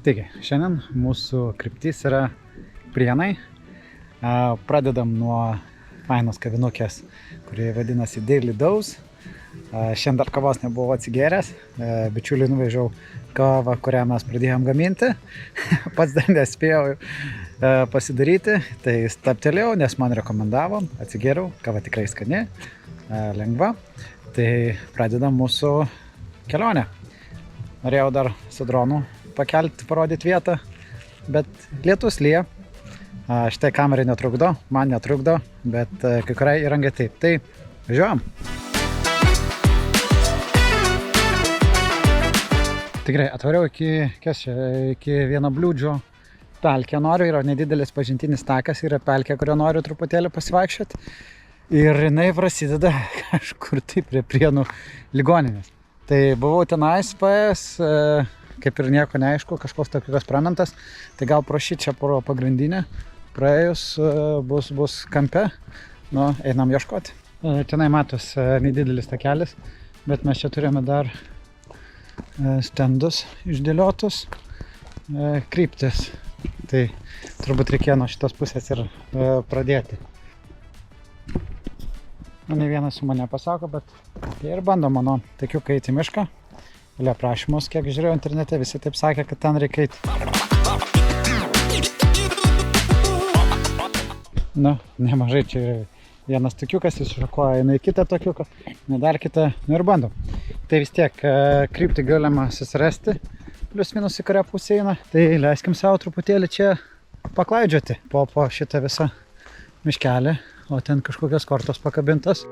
Taigi, šiandien mūsų kryptis yra Prienai. Pradedam nuo fainos kavinukės, kurie vadinasi Daily Dose. Šiandien dar kavos nebuvau atsigėręs. Bičiuliui nuvežiau kavą, kurią mes pradėjom gaminti. Pats dar nespėjau pasidaryti, tai stabtelėjau, nes man rekomendavo. Atsigėriau, kava tikrai skani, lengva. Tai pradedam mūsų kelionę. Norėjau dar su dronu pakelti, parodyti vietą, bet lietus lyja. Šitai kamerai netrukdo, man netrukdo, bet kai kuriai įrangai taip. Tai važiuojam. Tikrai atvariau iki Vieno Bliūdžio pelkę noriu, yra nedidelis pažintinis takas, yra pelkė, kurio noriu truputėlį pasivaikščioti. Ir jinai prasideda kažkur taip prie Prienų ligoninės. Tai buvau tenais paėjęs, kaip ir nieko neaišku, kažkoks tokios pramentas, tai gal prašyti čia pro pagrindinę, praėjus bus kampe, nu, einam ieškoti. Tenai matos nedidelis takelis, bet mes čia turime dar stendus išdėliotus, kryptis. Tai turbūt reikėjo nuo šitos pusės ir pradėti. Ne vienas su mane pasako, bet jie ir bando mano takiuką eiti į mišką. Vėliau aprašymus, kiek žiūrėjau internete, visi taip sakė, kad ten reikia eiti. Nu, nemažai čia yra vienas takiukas, jis šakoja eina į kitą takiuką, dar kitą, nu ir bandom. Tai vis tiek kryptį galima susirasti, plius minus į kurią pusę eina. Tai leiskim savo truputėlį čia paklaidžioti po šitą visą miškelį. O ten kažkokios kortos pakabintos.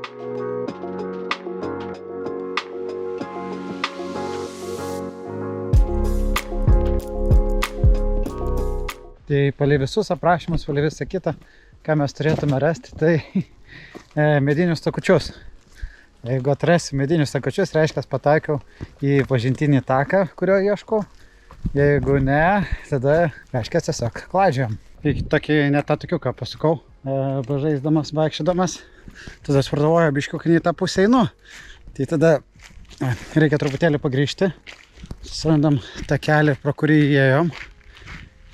Tai palei visus aprašymus, palei visą kitą, ką mes turėtume rasti, tai medinius takučius. Jeigu atrasiu medinius takučius, reiškia, pataikiau į pažintinį taką, kurio ieškau. Jeigu ne, tada reiškia tiesiog klaidžiam. Tokį net tą takiuką pasukau, pažaisdamas, vaikščiodamas. Tada sportavoju biškiukai į tą pusę einu. Tai tada reikia truputėlį pagrįžti. Surandam tą kelią, pro kurį įėjom.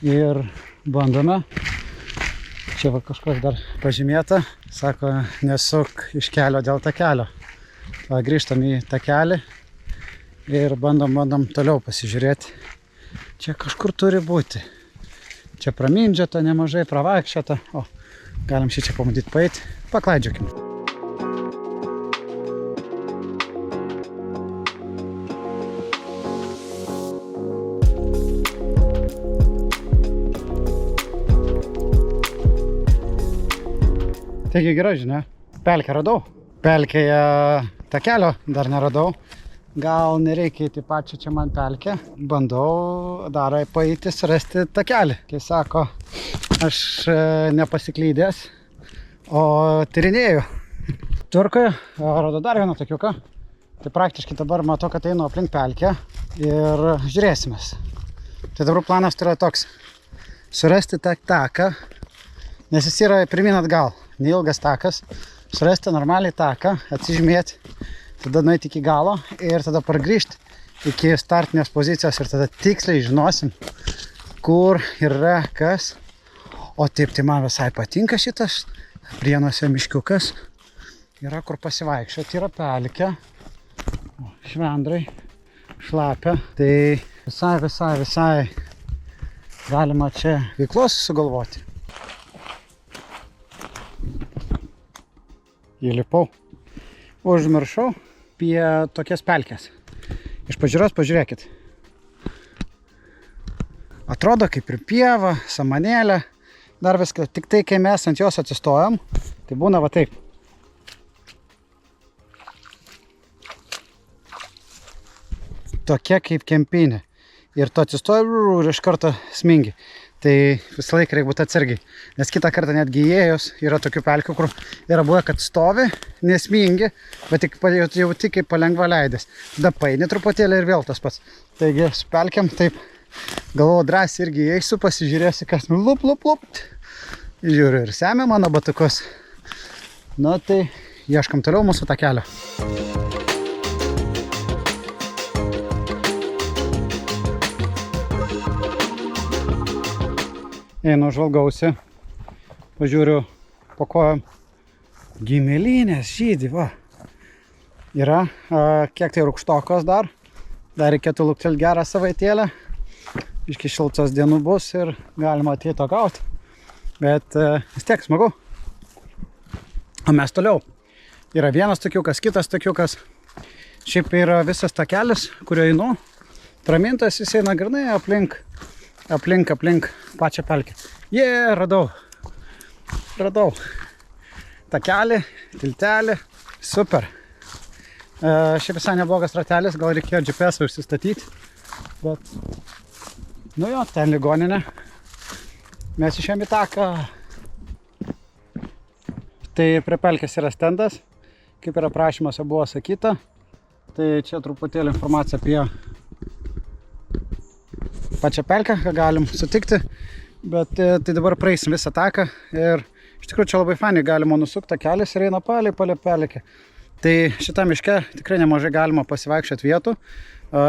Ir bandome. Čia va kažkas dar pažymėta. Sako, nesuk iš kelio dėl takelio. Grįžtam į takelį ir bandom toliau pasižiūrėti. Čia kažkur turi būti. Čia pramindžiata, nemažai pravaikščiata. O, galim šį čia pamatyti paeiti. Paklaidžiokim. Taigi gera žinia. Pelkę radau. Pelkėje takelio dar neradau. Gal nereikia įti pačią čia man pelkę. Bandau dar paeiti surasti takelį. Kai sako, aš nepasiklydęs, o tyrinėju. Turkoje radau dar vieną takiuką. Tai praktiškai dabar matau, kad einu aplink pelkę ir žiūrėsimės. Tai dabar planas yra toks. Surasti tą taką, nes jis yra pirmyn atgal. Neilgas takas. Surasti normaliai taką, atsižymėti. Tada nueiti iki galo ir tada pargrįžti iki startinės pozicijos ir tada tiksliai žinosim, kur yra kas. O taip, tai man visai patinka šitas Prienuose miškiukas. Yra kur pasivaikščioti, yra pelkė, švendrai, šlapia. Tai visai galima čia veiklos sugalvoti. Įlipau. Užmiršau apie tokias pelkės. Iš pažiūros pažiūrėkit. Atrodo kaip ir pieva, samanėlė. Dar viskas. Tik tai, kai mes ant jos atsistojam, tai būna va taip. Tokia kaip kempinė. Ir tu atsistoji ir iš karto smingi. Tai visą laiką reikia būti atsargiai. Nes kitą kartą netgi įėjus yra tokių pelkių, kur yra buvę, kad stovi, nesmingi, bet tik jauti kaip palengva leidės. Tada paini truputėlį ir vėl tas pats. Taigi su pelkiam taip galvoju drąsiai irgi įeisiu, pasižiūrėsiu, kas lup. Žiūriu ir semia mano batukus. Nu tai ieškam toliau mūsų takelio. Einu, žvalgausi, pažiūriu po kojom. Gimėlynės žydi, va. Yra, kiek tai rūgštokos dar reikėtų luktelti gerą savaitėlę, iški šiltos dienų bus ir galima ateito gauti, bet vis tiek smagu. O mes toliau, yra vienas tokiukas, kitas tokiukas, šiaip yra visas takelis, kurio einu, pramintas jis eina grinai aplink pačią pelkę. Radau takelį, tiltelį, super. Šiaip visai neblogas ratelis, gal reikėjo GPS užsistatyti, bet nu jo, ten ligoninė. Mes išėjom į taką. Tai prie pelkės yra stendas, kaip ir aprašymuose buvo sakyta. Tai čia truputėlį informacija apie pačią pelkę, ką galim sutikti. Bet tai dabar praeisim visą taką ir iš tikrųjų čia labai fainai galima nusukti takelis ir eina palei pelkę. Tai šitą miške tikrai nemažai galima pasivaikščioti vietų,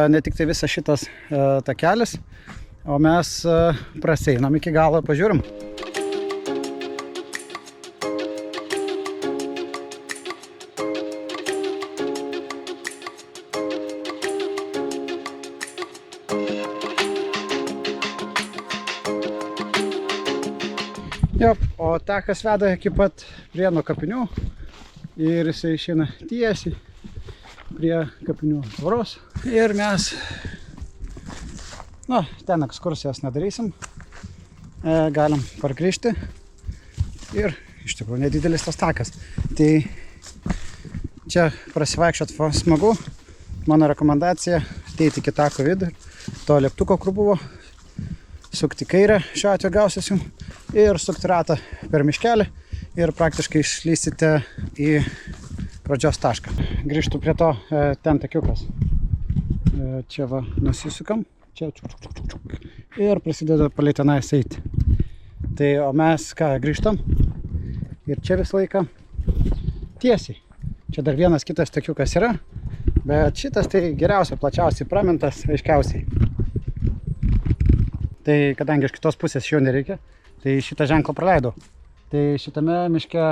ne tik tai visas šitas takelis, o mes praseinam iki galo, pažiūrim. Jop, o takas veda iki pat Prienų kapinių. Ir jisai išeina tiesiai prie kapinių tvoros. Ir mes, ten ekskursijos nedarysim. Galim pargrįžti. Ir iš tikrųjų nedidelis tas takas. Tai čia prasivaikščiot smagu. Mano rekomendacija ateiti iki tako vidų. To lėktuko, kur buvo. Sukti kairę, šiuo atveju gausis jums. Ir sukti ratą per miškelį. Ir praktiškai išlysite į pradžios tašką. Grįžtu prie to, ten takiukas. Čia va nusisukam, čia ir prasideda palei tenais eiti. Tai o mes grįžtam ir čia visą laiką tiesiai. Čia dar vienas kitas takiukas yra, bet šitas tai geriausia, plačiausiai pramintas, aiškiausiai. Tai kadangi iš kitos pusės šio nereikia, tai šitą ženklą praleidau. Tai šitame miške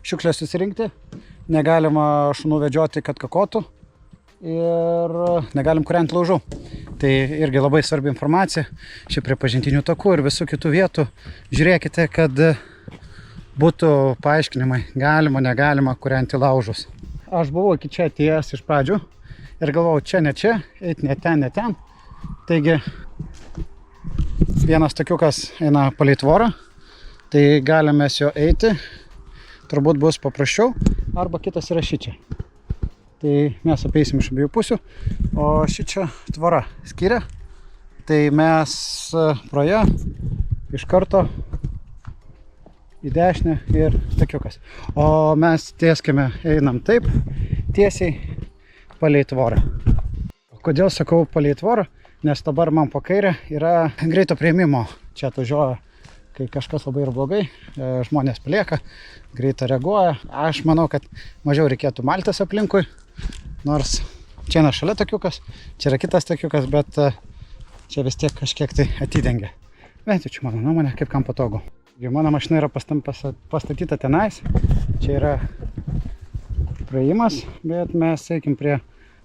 šiukšlės susirinkti, negalima šunų vedžioti, kad kakotų ir negalim kūrenti laužų. Tai irgi labai svarbi informacija, šiaip prie pažintinių takų ir visų kitų vietų. Žiūrėkite, kad būtų paaiškinimai, galima, negalima kūrenti laužus. Aš buvau iki čia atėjęs iš pradžių ir galvojau, čia, ne čia, eiti ne ten. Taigi, vienas takiukas eina palei tvorą. Tai galime jo eiti, turbūt bus paprasčiau, arba kitas yra šičia. Tai mes apeisim iš abiejų pusių, o šičia tvora skiria. Tai mes pro ją iš karto į dešinę ir takiukas. O mes tieskime einam taip, tiesiai palei tvorą. Kodėl sakau palei tvorą? Nes dabar man po kairę yra greito priėmimo. Čia atvažiuoja, kai kažkas labai ir blogai, žmonės palieka, greitai reaguoja. Aš manau, kad mažiau reikėtų maltis aplinkui, nors čia yra šalia takiukas, čia yra kitas takiukas, bet čia vis tiek kažkiek tai atidengia. Bent jau čia mano nuomonė, kaip kam patogu. Mano mašina yra pastatyta tenais, čia yra praėjimas, bet mes eikim prie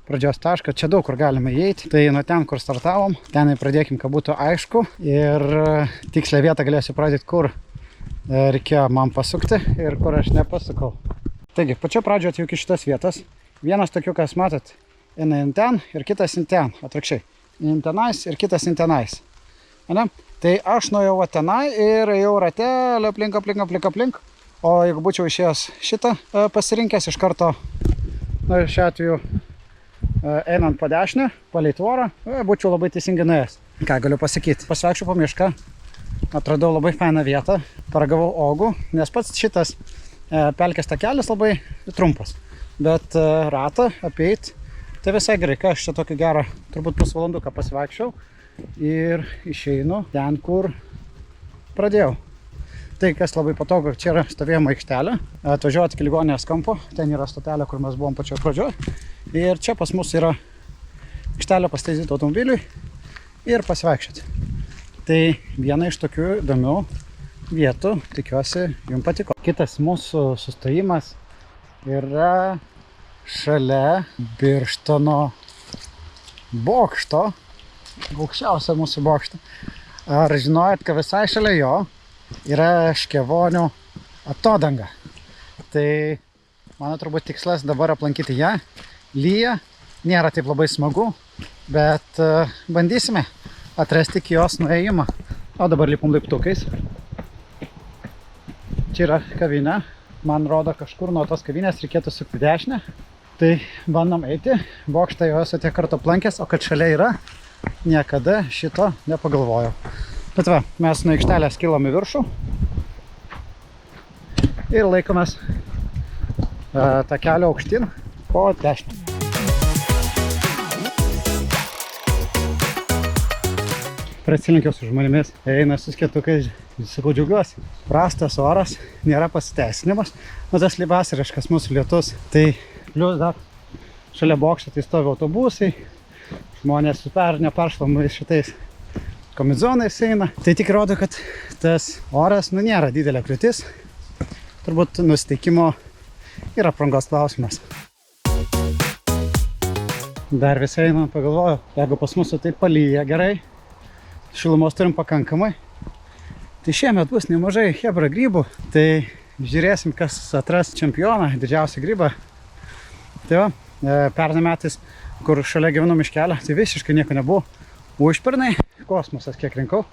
pradžios tašką. Čia daug kur galime įeiti. Tai nuo ten, kur startavom, ten pradėkim, kad būtų aišku. Ir tikslę vietą galėsiu pradėti, kur reikėjo man pasukti ir kur aš nepasukau. Taigi, pačio pradžio atėjau iki šitas vietas. Vienas tokiukas, matot, eina in ten ir kitas in ten. Atrakščiai. In tenais ir kitas in tenais. Ne? Tai aš nuėjau tenai ir ėjau ratelį aplink. O jeigu būčiau išėjęs šitą pasirinkęs iš karto, šiuo atveju einant po dešinę, palei tvorą, būčiau labai teisingai nuėjęs. Ką galiu pasakyti? Pasivaikščiau po mišką, atradau labai fainą vietą, paragavau uogų, nes pats šitas pelkės takelis labai trumpas. Bet ratą apeit, tai visai gerai, ką aš čia tokį gerą, turbūt pusvalanduką pasivaikščiau ir išeinu ten, kur pradėjau. Tai kas labai patogu, čia yra stovėjimo aikštelė, atvažiuoti iki ligoninės kampo, ten yra stotelė, kur mes buvom pačioj pradžioj. Ir čia pas mus yra aikštelė pastatyta automobiliui ir pasivaikščioti. Tai viena iš tokių įdomių vietų, tikiuosi, jums patiko. Kitas mūsų sustojimas yra šalia Birštono bokšto, aukščiausio mūsų bokšto. Ar žinojot, kad visai šalia jo yra Škėvonių atodanga? Tai mano turbūt tikslas dabar aplankyti ją. Lyja, nėra taip labai smagu, bet bandysime atrasti iki jos nuėjimą. O dabar lipom laiptukais. Čia yra kavinė. Man rodo, kažkur nuo tos kavinės reikėtų sukti dešinę. Tai bandom eiti. Bokštą jau esu tiek kartų aplankęs, o kad šalia yra, niekada šito nepagalvojau. Bet va, mes nuo aikštelės kilom į viršų ir laikomės tą kelią aukštyn po dešinę. Prasilenkiau su žmonėmis, eina su skėtukais, sakau, džiaugiuosi. Prastas oras, nėra pasiteisinimas, o tas vasariškas mūsų lietus. Tai plius dar šalia bokšto tai stovi autobusai, žmonės su neperšlamais šitais komizonais eina. Tai tik rodo, kad tas oras nėra didelė kliūtis. Turbūt nusiteikimo ir aprangos klausimas. Dar visai einant pagalvojau, jeigu pas mūsų taip palyja gerai, šilumos turim pakankamai, tai šiemet bus nemažai chebra grybų. Tai žiūrėsim, kas atras čempioną, didžiausią grybą. Tai va, pernai metais, kur šalia gyvenau miškelio, tai visiškai nieko nebuvo. Užpernai kosmosas kiek rinkau,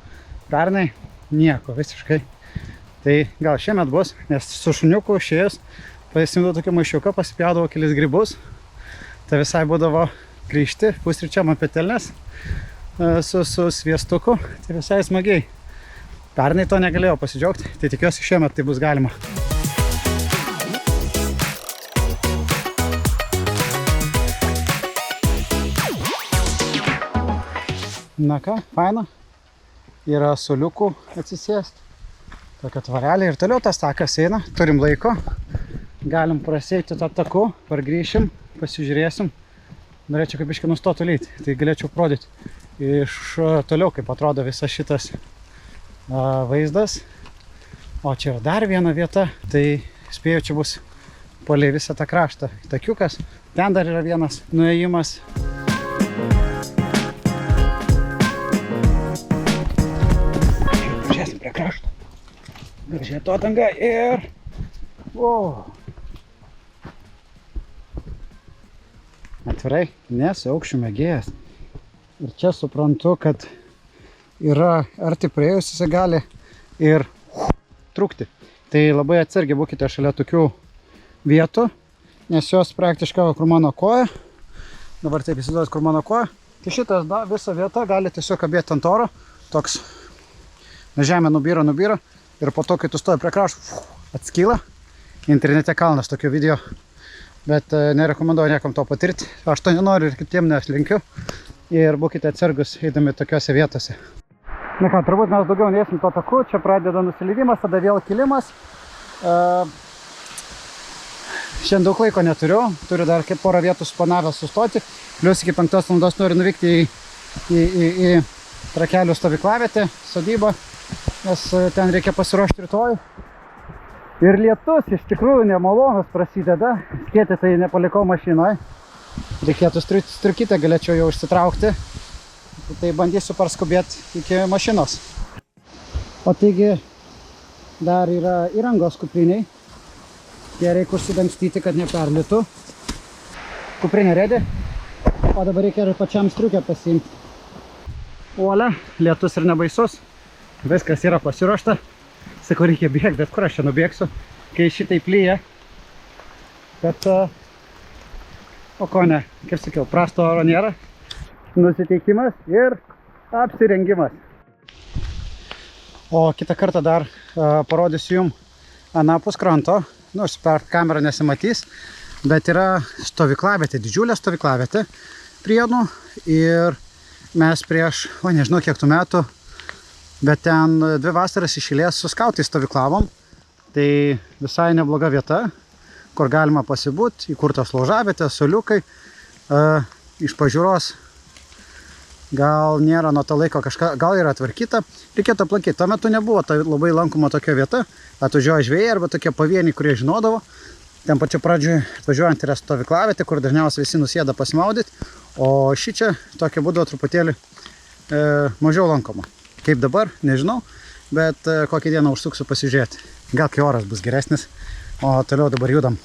pernai nieko visiškai. Tai gal šiemet bus, nes su šuniuku išėjus, pasimdavau tokį maišiuką, pasipjaudavau kelis grybus. Tai visai būdavo grįžti, pusryčiam apie telnes su sviestuku, tai visai smagiai. Pernai to negalėjau pasidžiaugti, tai tikiuosi šiemet tai bus galima. Na ką, faina. Yra suoliukų atsisėsti. Tokia tvarelė ir toliau tas takas eina. Turim laiko. Galim praseiti tą taku, pargrįšim, pasižiūrėsim. Norėčiau kaip biškį nustotų lyti. Tai galėčiau parodyti iš toliau, kaip atrodo visas šitas vaizdas. O čia yra dar viena vieta. Tai spėju, čia bus palei visą tą kraštą takiukas. Ten dar yra vienas nuėjimas. Prie krašto. Gražiai atodanga ir... Wow. Atvirai, nesu aukščių mėgėjas. Ir čia suprantu, kad yra arti praėjus, jis gali ir trūkti. Tai labai atsargiai būkite šalia tokių vietų, nes jos praktiškai kur mano koja. Dabar taip įsivaizduojat, kur mano koja. Tai šitas visa vieta gali tiesiog kabėti ant oro. Toks žemė nubyra ir po to, kai tu stoji prie krašto, atskyla. Internete kalnas tokio video, bet nerekomenduoju niekam to patirti. Aš to nenoriu ir kitiem neslinkiu. Ir būkite atsargus eidami tokiose vietose. Na ką, turbūt mes daugiau neįsim to taku. Čia pradeda nusileidimas, tada vėl kilimas. Šiandien daug laiko neturiu. Turiu dar porą vietų suplanavęs sustoti. Plius iki 5 valandos noriu nuvykti į Trakelių stovyklavietę, sodybą, nes ten reikia pasiruošti rytoj. Ir lietus iš tikrųjų nemalonus prasideda. Skėtį tai nepalikau mašinoje. Reikėtų striukytę, galėčiau jau išsitraukti. Tai bandysiu parskubėti iki mašinos. O taigi dar yra įrangos kupriniai. Jie reikia užsidangstyti, kad neperlitų. Kuprinė redi. O dabar reikia ir pačiam striukę pasiimti. Uolia, lietus ir nebaisus. Viskas yra pasiruošta. Sakau, reikia bėgti, bet kur aš čia nubėgsiu, kai šitai lyja. Bet, o ko ne, kaip sakiau, prasto oro nėra. Nusiteikimas ir apsirengimas. O kitą kartą dar parodysiu jums anapus kranto. Nu, per kamerą nesimatys, bet yra stovyklavietė, didžiulė stovyklavietė Prienų. Ir mes prieš, nežinau kiek tų metų, bet ten 2 vasaras iš eilės su skautais stovyklavom. Tai visai nebloga vieta, kur galima pasibūti, įkurtas laužavietės, suoliukai. Iš pažiūros gal nėra nuo to laiko kažką, gal yra atvarkyta, reikėtų aplankyti. Tuo metu nebuvo labai lankoma tokia vieta, atvažiuoja žvejai arba tokie pavieniai, kurie žinodavo. Ten pačiu pradžiui važiuojant yra stovyklavietė, kur dažniausiai visi nusėda pasimaudyti, o ši čia tokia būdavo truputėlį mažiau lankoma. Kaip dabar, nežinau, bet kokią dieną užsuksiu pasižiūrėti. Gal kai oras bus geresnis, o toliau dabar judam.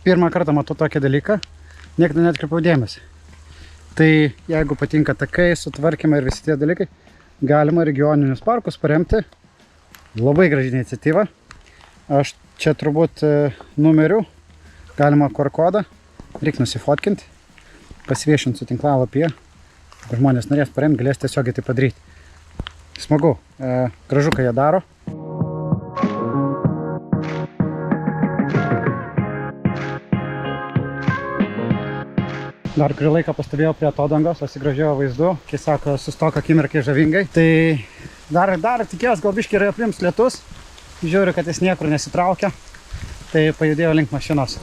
Pirmą kartą matau tokį dalyką, niekada neatkreipiau dėmesį. Tai jeigu patinka takai, sutvarkymai ir visi tie dalykai, galima regioninius parkus paremti. Labai graži iniciatyva. Aš čia turbūt numeriu, galima QR kodą, reikia nusifotkinti, pasiviešinti su tinklalapyje. Jeigu žmonės norės paremti, galės tiesiogiai tai padaryti. Smagu, gražu, ką jie daro. Dar kurį laiką pastovėjau prie atodangos, pasigrožėjau vaizdu, kai sako, sustok akimirkai žavingai. Tai dar tikėjos, gal biškį ir aplims lietus. Žiūriu, kad jis niekur nesitraukia, tai pajudėjau link mašinos.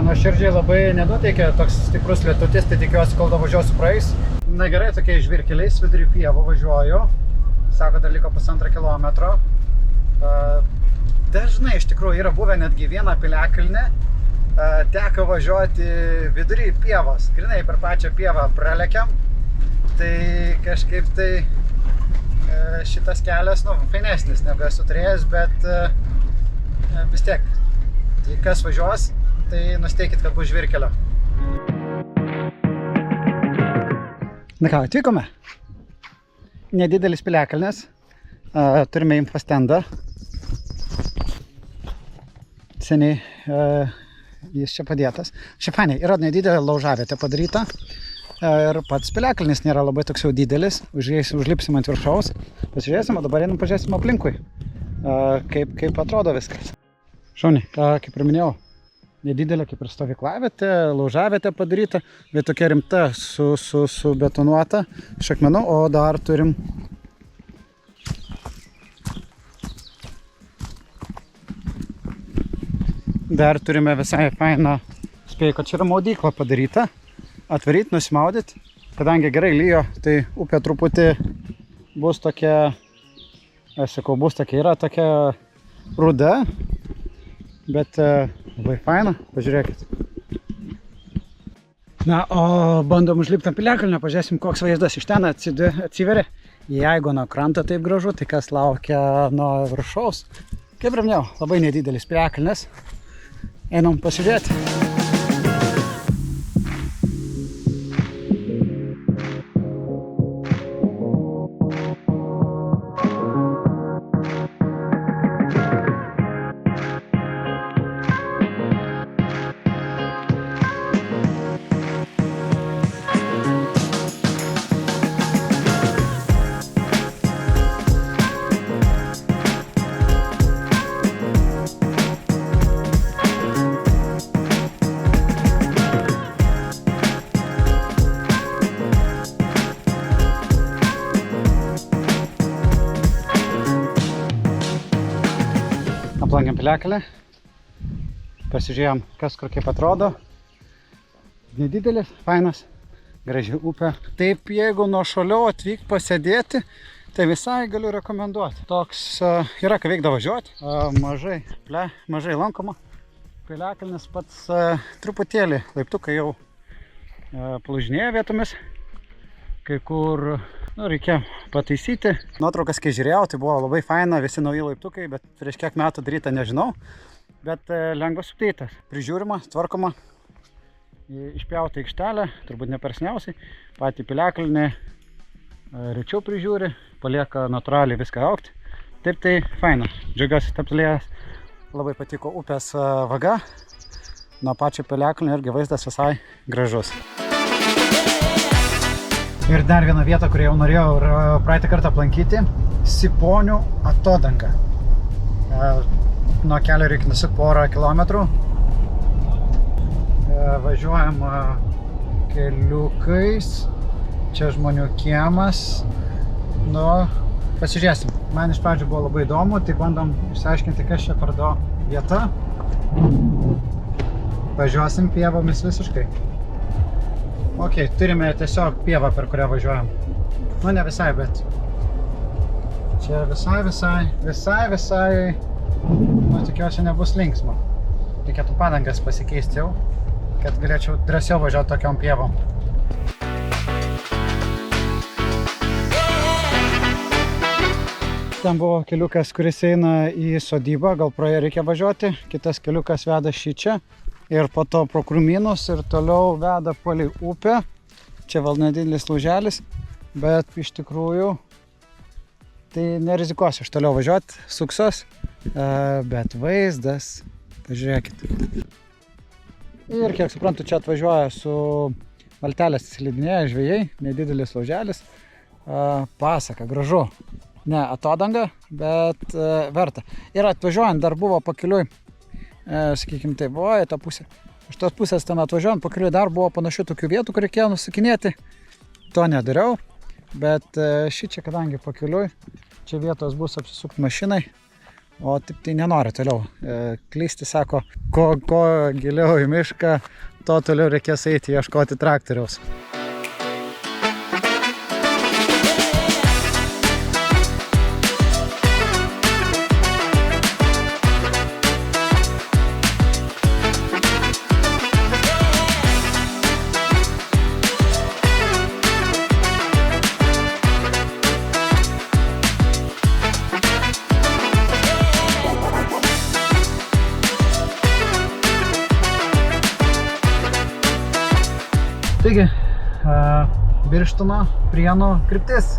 Nuoširdžiai labai nenuteikia toks stiprus lietutis, tai tikiuosi, kol davažiuosiu praeis. Na gerai, tokiais žvirkeliais vidury pievų važiuoju. Sako, dar liko 1,5 kilometro. Dažnai iš tikrųjų yra buvę netgi vieną piliakalnį. Teko važiuoti vidury pievos. Grinai per pačią pievą pralekiam. Tai kažkaip tai šitas kelias, fainesnis, negu esu turėjęs, bet vis tiek. Tai kas važiuos, tai nusteikit, kad bus žvirkelio. Na ką, atvykome. Nedidelis piliakalnis. Turime infostendą. Seniai jis čia padėtas. Šiaip faniai, yra nedidelė laužavietė padaryta. Ir pats piliakalnis nėra labai toks jau didelis. Užlipsim ant viršaus. Pasižiūrėsim, o dabar einam pažiūrėsim aplinkui. Kaip atrodo viskas. Šauniai, kaip ir minėjau. Nedidelė kaip ir stovyklavietė, laužavietė padaryta, bet tokia rimta su betonuota iš akmenų, o dar turim turime visai fainą, spėju, kad čia yra maudykla padaryta, atvaryti, nusimaudyti, kadangi gerai lyjo, tai upė truputį bus tokia, yra tokia ruda, bet labai faina, pažiūrėkit. Na, o bandom užlipti ant piliakalnio, pažiūrėsim, koks vaizdas iš ten atsiveria. Jeigu nuo kranto taip gražu, tai kas laukia nuo viršaus. Kaip ir minėjau, labai nedidelis piliakalnis. Einam pasižiūrėti. Aplankėm piliakalį, pasižiūrėjom, kas kur kaip atrodo. Nedidelis, fainas, graži upė. Taip, jeigu nuo šaliau atvykt pasėdėti, tai visai galiu rekomenduoti. Toks yra, ką veikda važiuoti, mažai lankoma. Piliakalnis pats truputėlį laiptukai jau palūžinėja vietomis, kai kur reikia pataisyti. Nuotraukas, kai žiūrėjau, tai buvo labai faina, visi nauji laiptukai, bet prieš kiek metų daryta nežinau. Bet lengvas updėtas, prižiūrima, tvarkoma, išpjauta aikštelė, turbūt ne per seniausiai. Patį piliakalnį rečiau prižiūri, palieka natūraliai viską augti. Taip tai faina, džiaugiuosi taptelėjęs, labai patiko upės vaga. Nuo pačio piliakalnio irgi vaizdas visai gražus. Ir dar viena vieta, kurią jau norėjau praeitą kartą aplankyti, Siponių atodanga. Nuo kelio reikia nusukti porą kilometrų. Važiuojam keliukais. Čia žmonių kiemas. Pasižiūrėsim. Man iš pradžių buvo labai įdomu, tai bandom išsiaiškinti, kas čia pardo vieta. Važiuosim pievomis visiškai. Ok, turime tiesiog pievą, per kurią važiuojam. Nu, ne visai, bet čia visai, nu, tikiuosi nebus linksma. Reikėtų padangas pasikeisti jau, kad galėčiau drąsiau važiuoti tokiom pievom. Ten buvo keliukas, kuris eina į sodybą, gal pro ją reikia važiuoti. Kitas keliukas veda šičia ir po to pro krūmynus ir toliau veda palei upę. Čia val nedidelis lauželis, bet iš tikrųjų tai nerizikuosiu aš toliau važiuoti, suksos, bet vaizdas, pažiūrėkit. Ir kiek suprantu, čia atvažiuoja su valtelės slidinėja žvejai, nedidelis lauželis, pasaka, gražu. Ne atodanga, bet verta. Ir atvažiuojant dar buvo pakeliui, sakykim, tai buvo į tą pusę. Iš tos pusės ten atvažiuojant pakeliui dar buvo panašių tokių vietų, kur reikėjo nusukinėti. To nedariau, bet šičia, kadangi pakeliui, čia vietos bus apsisukti mašinai, o taip tai nenori toliau. Klysti sako, ko giliau į mišką, to toliau reikės eiti ieškoti traktoriaus. Taigi, Birštono, Prienų kryptis.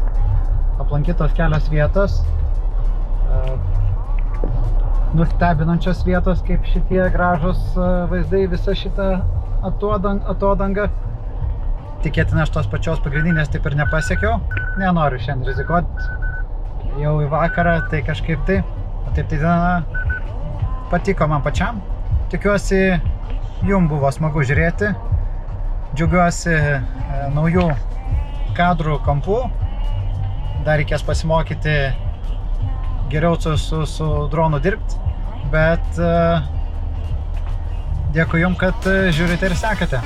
Aplankytos kelios vietos. Nustebinančios vietos, kaip šitie gražus vaizdai, visa šita atodanga. Tikėtina, aš tos pačios pagrindinės taip ir nepasiekiau. Nenoriu šiandien rizikuoti jau į vakarą, tai kažkaip tai. O taip tai diena patiko man pačiam. Tikiuosi, jums buvo smagu žiūrėti. Džiaugiuosi naujų kadrų kampų. Dar reikės pasimokyti geriau su dronu dirbti. Bet dėkui jums, kad žiūrite ir sekate.